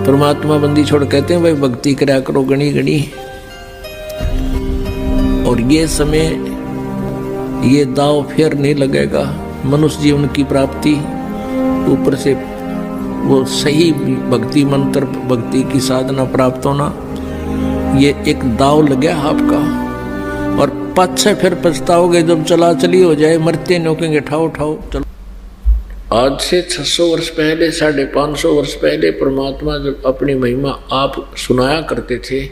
परमात्मा बंदी छोड़ कहते हैं भाई भक्ति करा करो गणी गणी। और ये समय ये दाव फिर नहीं लगेगा। मनुष्य जीवन की प्राप्ति ऊपर से वो सही भक्ति मंत्र भक्ति की साधना प्राप्त होना, ये एक दाव लगे आपका। और पाछे फिर पछताओगे जब चला चली हो जाए, मरते नोकेंगे ठाओ ठाओ। चलो आज से 600 वर्ष पहले 550 वर्ष पहले परमात्मा जब अपनी महिमा आप सुनाया करते थे,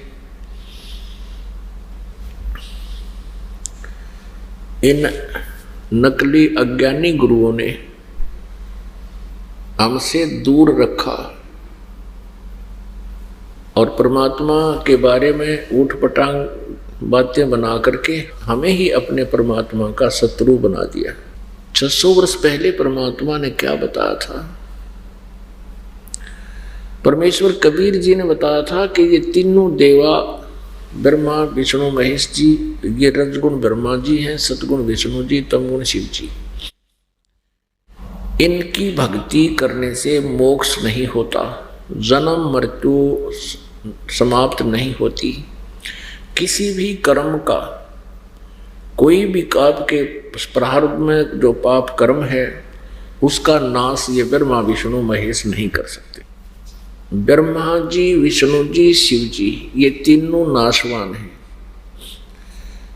इन नकली अज्ञानी गुरुओं ने हमसे दूर रखा और परमात्मा के बारे में ऊट पटांग बातें बना करके हमें ही अपने परमात्मा का शत्रु बना दिया। 600 वर्ष पहले परमात्मा ने क्या बताया था? परमेश्वर कबीर जी ने बताया था कि ये तीनों देवा ब्रह्मा विष्णु महेश जी, ये रजगुण ब्रह्मा जी हैं, सतगुण विष्णु जी, तमगुण शिव जी। इनकी भक्ति करने से मोक्ष नहीं होता, जन्म मृत्यु समाप्त नहीं होती। किसी भी कर्म का, कोई भी पाप के प्रारब्ध में जो पाप कर्म है उसका नाश ये ब्रह्मा विष्णु महेश नहीं कर सकते। ब्रह्मा जी, विष्णु जी, शिव जी, ये तीनों नाशवान हैं।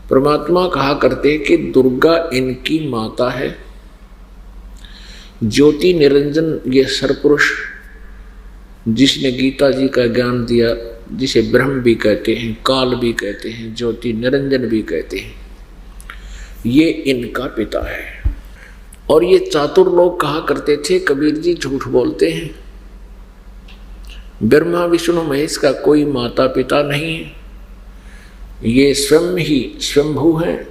परमात्मा कहा करते कि दुर्गा इनकी माता है। ज्योति निरंजन ये सरपुरुष जिसने गीता जी का ज्ञान दिया, जिसे ब्रह्म भी कहते हैं, काल भी कहते हैं, ज्योति निरंजन भी कहते हैं, ये इनका पिता है। और ये चातुर लोग कहा करते थे कबीर जी झूठ बोलते हैं, ब्रह्मा विष्णु महेश का कोई माता पिता नहीं है, ये स्वयं ही स्वयंभू हैं,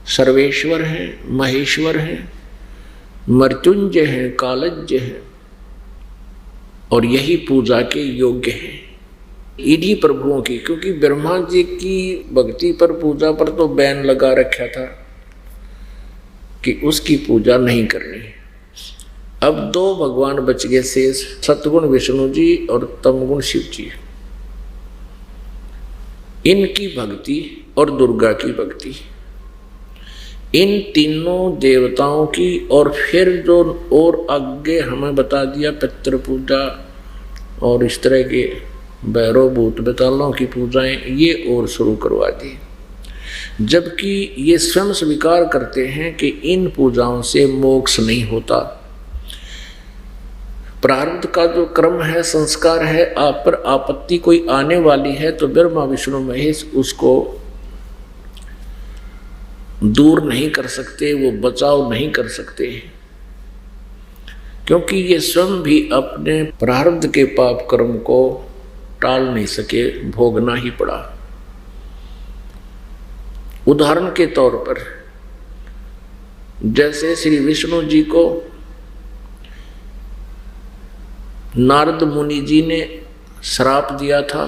सर्वेश्वर हैं, महेश्वर हैं, मृत्युंजय हैं, कालज्ञ हैं और यही पूजा के योग्य हैं इन्हीं प्रभुओं की। क्योंकि ब्रह्मा जी की भक्ति पर पूजा पर तो बैन लगा रखा था कि उसकी पूजा नहीं करनी। अब दो भगवान बच गए शेष, सतगुण विष्णु जी और तमगुण शिव जी। इनकी भक्ति और दुर्गा की भक्ति, इन तीनों देवताओं की, और फिर जो और आगे हमें बता दिया पितृ पूजा और इस तरह के भैरव भूत बेतालों की पूजाएं, ये और शुरू करवा दी। जबकि ये स्वयं स्वीकार करते हैं कि इन पूजाओं से मोक्ष नहीं होता। प्रारब्ध का जो क्रम है, संस्कार है, आप पर आपत्ति कोई आने वाली है तो ब्रह्मा विष्णु महेश उसको दूर नहीं कर सकते, वो बचाव नहीं कर सकते, क्योंकि ये स्वयं भी अपने प्रारब्ध के पाप कर्म को टाल नहीं सके, भोगना ही पड़ा। उदाहरण के तौर पर जैसे श्री विष्णु जी को नारद मुनि जी ने श्राप दिया था,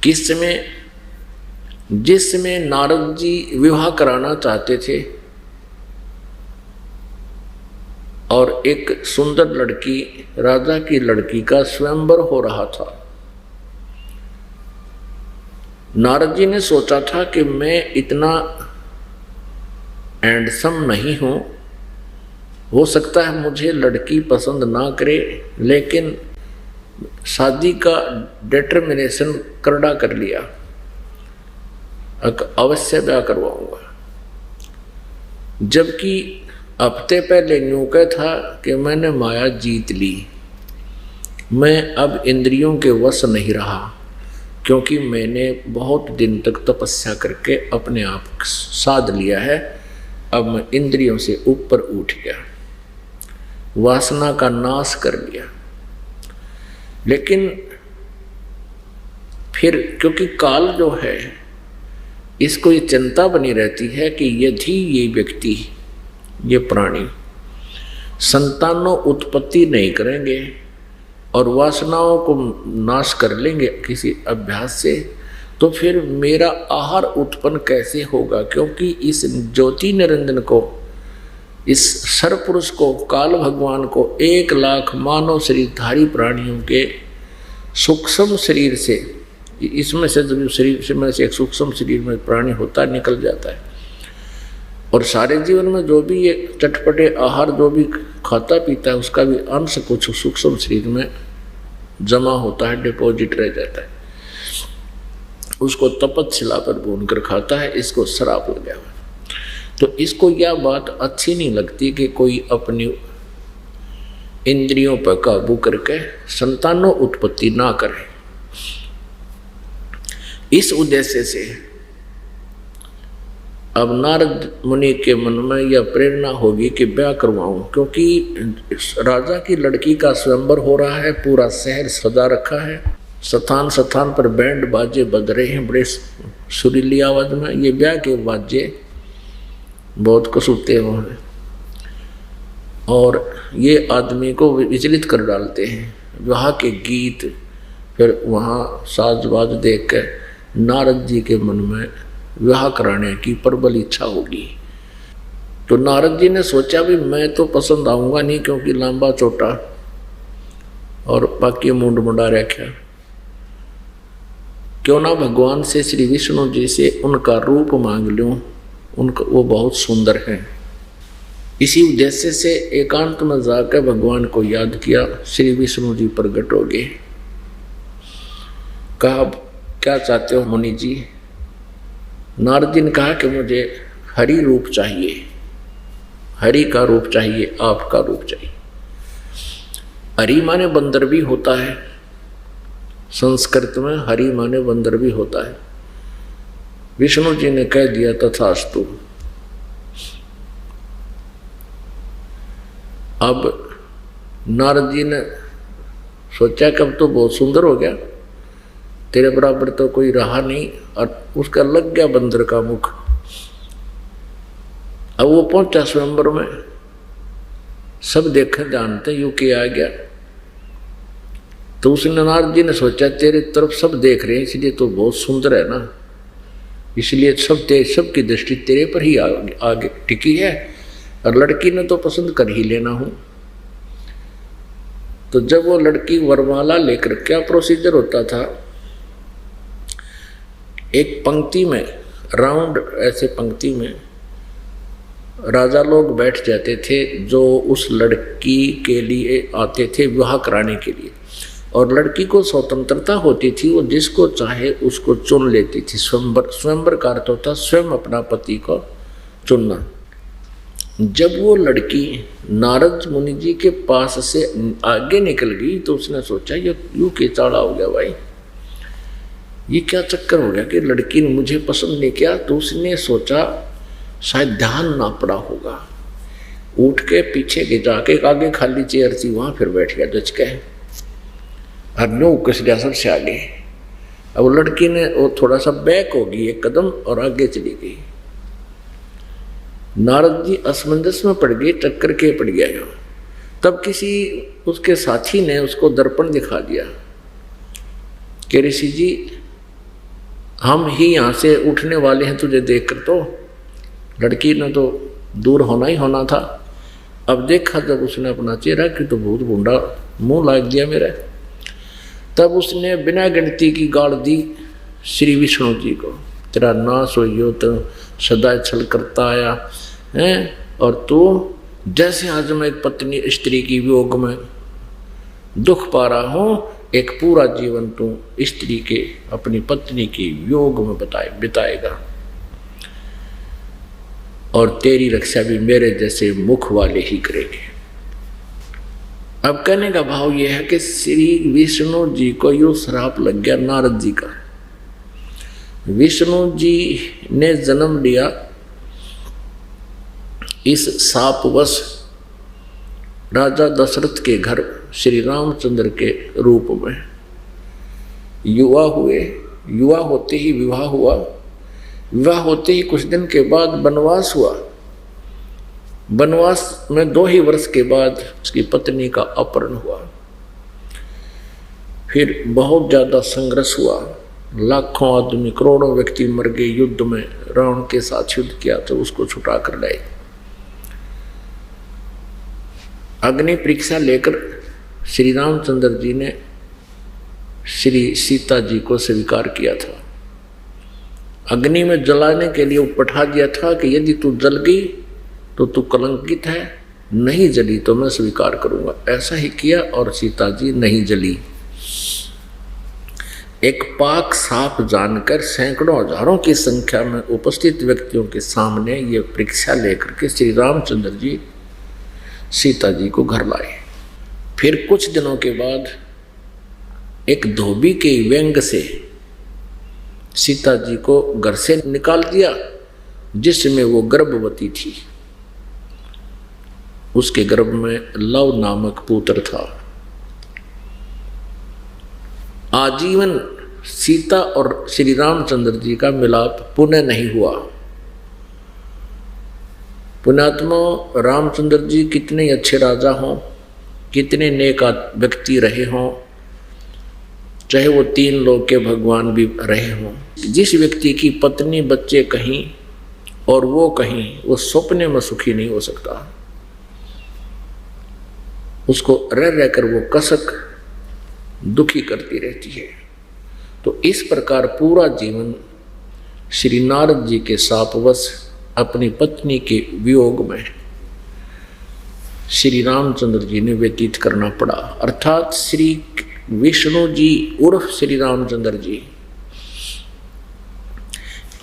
किस समय, जिस समय नारद जी विवाह कराना चाहते थे और एक सुंदर लड़की, राजा की लड़की का स्वयंवर हो रहा था। नारद जी ने सोचा था कि मैं इतना हैंडसम नहीं हूं, हो सकता है मुझे लड़की पसंद ना करे, लेकिन शादी का डिटर्मिनेशन करड़ा कर लिया, अवश्य ब्याह करवाऊंगा। जबकि हफ्ते पहले न्यू कहा था कि मैंने माया जीत ली, मैं अब इंद्रियों के वश नहीं रहा, क्योंकि मैंने बहुत दिन तक तपस्या करके अपने आप साध लिया है। अब मैं इंद्रियों से ऊपर उठ गया, वासना का नाश कर लिया। लेकिन फिर क्योंकि काल जो है, इसको ये चिंता बनी रहती है कि यदि ये व्यक्ति, ये प्राणी संतानों उत्पत्ति नहीं करेंगे और वासनाओं को नाश कर लेंगे किसी अभ्यास से, तो फिर मेरा आहार उत्पन्न कैसे होगा? क्योंकि इस ज्योति निरंजन को इस सरपुरुष को, काल भगवान को 1 लाख मानव शरीरधारी प्राणियों के सूक्ष्म शरीर से, इसमें से जब शरीर में से एक सूक्ष्म शरीर में प्राणी होता है निकल जाता है, और सारे जीवन में जो भी ये चटपटे आहार जो भी खाता पीता है उसका भी अंश कुछ सूक्ष्म शरीर में जमा होता है, डिपॉजिट रह जाता है, उसको तपतशिला पर भूनकर खाता है। इसको श्राप लग गया। तो इसको यह बात अच्छी नहीं लगती कि कोई अपनी इंद्रियों पर काबू करके संतानों उत्पत्ति ना करे। इस उद्देश्य से अब नारद मुनि के मन में यह प्रेरणा होगी कि ब्याह करवाऊं, क्योंकि राजा की लड़की का स्वयंवर हो रहा है, पूरा शहर सजा रखा है, स्थान स्थान पर बैंड बाजे बज रहे हैं बड़े सुरीली आवाज में। ये ब्याह के बाजे बहुत कसूते हैं और ये आदमी को विचलित कर डालते हैं। वहाँ के गीत, फिर वहाँ साज-बाज देख कर नारद जी के मन में विवाह कराने की प्रबल इच्छा होगी। तो नारद जी ने सोचा भी मैं तो पसंद आऊँगा नहीं, क्योंकि लंबा चौटा और बाकी मुंड मुंडा रखा, क्यों ना भगवान से, श्री विष्णु जी से उनका रूप मांग लूँ, उनका वो बहुत सुंदर है। इसी उद्देश्य से एकांत में जाकर भगवान को याद किया। श्री विष्णु जी प्रकट हो गए। कहा क्या चाहते हो मुनि जी? नारद जी ने कहा कि मुझे हरि रूप चाहिए, हरि का रूप चाहिए, आपका रूप चाहिए। हरि माने बंदर भी होता है, संस्कृत में हरि माने बंदर भी होता है। विष्णु जी ने कह दिया तथास्तु। अब नारद जी ने सोचा कि अब तो बहुत सुंदर हो गया, तेरे बराबर तो कोई रहा नहीं, और उसका लग गया बंदर का मुख। अब वो पहुंचा स्वयंवर में, सब देखे जानते यूं किया आ गया। तो उसने, नारद जी ने सोचा तेरे तरफ सब देख रहे हैं इसलिए तो बहुत सुंदर है ना, इसलिए सबकी दृष्टि तेरे पर ही आगे टिकी है, और लड़की ने तो पसंद कर ही लेना हूं। तो जब वो लड़की वरमाला लेकर, क्या प्रोसीजर होता था, एक पंक्ति में, राउंड ऐसे पंक्ति में राजा लोग बैठ जाते थे जो उस लड़की के लिए आते थे विवाह कराने के लिए, और लड़की को स्वतंत्रता होती थी, वो जिसको चाहे उसको चुन लेती थी। स्वयंवर का अर्थ होता स्वयं अपना पति को चुनना। जब वो लड़की नारद मुनि जी के पास से आगे निकल गई तो उसने सोचा ये यूं के चाड़ा हो गया भाई, ये क्या चक्कर हो गया कि लड़की ने मुझे पसंद नहीं किया। तो उसने सोचा शायद ध्यान ना पड़ा होगा, उठ के पीछे के जाके, आगे खाली चेयर थी वहां फिर बैठ गया जच के, हरनो कस गया सबसे आगे। अब लड़की ने वो थोड़ा सा बैक होगी एक कदम और आगे चली गई। नारद जी असमंजस में पड़ गए, टक्कर के पड़ गया। तब किसी उसके साथी ने उसको दर्पण दिखा दिया कि ऋषि जी हम ही यहाँ से उठने वाले हैं तुझे देखकर। तो लड़की ने तो दूर होना ही होना था। अब देखा जब उसने अपना चेहरा कि तो बहुत बूढ़ा मुंह लाग दिया मेरा, तब उसने बिना गिनती की गाड़ दी श्री विष्णु जी को, तेरा नाश हो तो सदा छल करता आया है, और तू जैसे आज मैं एक पत्नी स्त्री की वियोग में दुख पा रहा हूँ, एक पूरा जीवन तू स्त्री के, अपनी पत्नी के वियोग में बिताएगा, और तेरी रक्षा भी मेरे जैसे मुख वाले ही करेंगे। अब कहने का भाव यह है कि श्री विष्णु जी को यूं श्राप लग गया नारद जी का। विष्णु जी ने जन्म लिया इस शापवश राजा दशरथ के घर श्री रामचंद्र के रूप में। युवा हुए, युवा होते ही विवाह हुआ, विवाह होते ही कुछ दिन के बाद वनवास हुआ। वनवास में 2 ही वर्ष के बाद उसकी पत्नी का अपहरण हुआ। फिर बहुत ज़्यादा संघर्ष हुआ, लाखों आदमी, करोड़ों व्यक्ति मर गए युद्ध में। रावण के साथ युद्ध किया तो उसको छुटा कर लाए। अग्नि परीक्षा लेकर श्री रामचंद्र जी ने श्री सीता जी को स्वीकार किया था। अग्नि में जलाने के लिए पठा दिया था कि यदि तू जल गई तो तू कलंकित है, नहीं जली तो मैं स्वीकार करूंगा। ऐसा ही किया और सीता जी नहीं जली। एक पाक साफ जानकर सैकड़ों हजारों की संख्या में उपस्थित व्यक्तियों के सामने ये परीक्षा लेकर के श्री रामचंद्र जी सीता जी को घर लाए। फिर कुछ दिनों के बाद एक धोबी के व्यंग से सीता जी को घर से निकाल दिया, जिसमें वो गर्भवती थी। उसके गर्भ में लव नामक पुत्र था। आजीवन सीता और श्री रामचंद्र जी का मिलाप पुनः नहीं हुआ। पुण्यात्मा रामचंद्र जी कितने अच्छे राजा हों, कितने नेक व्यक्ति रहे हों, चाहे वो 3 लोक के भगवान भी रहे हों, जिस व्यक्ति की पत्नी बच्चे कहीं और वो कहीं, वो सपने में सुखी नहीं हो सकता। उसको रह रहकर वो कसक दुखी करती रहती है। तो इस प्रकार पूरा जीवन श्री नारद जी के शापवश अपनी पत्नी के वियोग में श्री रामचंद्र जी ने व्यतीत करना पड़ा। अर्थात श्री विष्णु जी उर्फ श्री रामचंद्र जी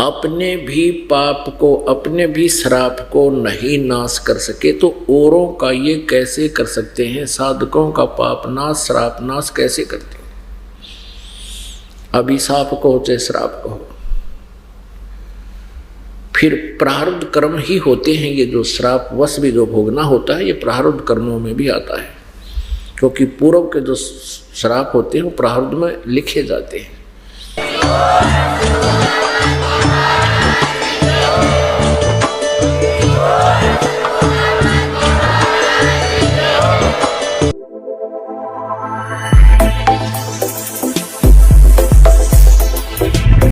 अपने भी पाप को, अपने भी श्राप को नहीं नाश कर सके तो औरों का ये कैसे कर सकते हैं? साधकों का पाप नाश, श्राप नाश कैसे करते हैं? अभिशाप को चाहे श्राप को, फिर प्रारब्ध कर्म ही होते हैं। ये जो श्राप वश भी जो भोगना होता है, ये प्रारब्ध कर्मों में भी आता है, क्योंकि पूर्व के जो श्राप होते हैं वो प्रारब्ध में लिखे जाते हैं।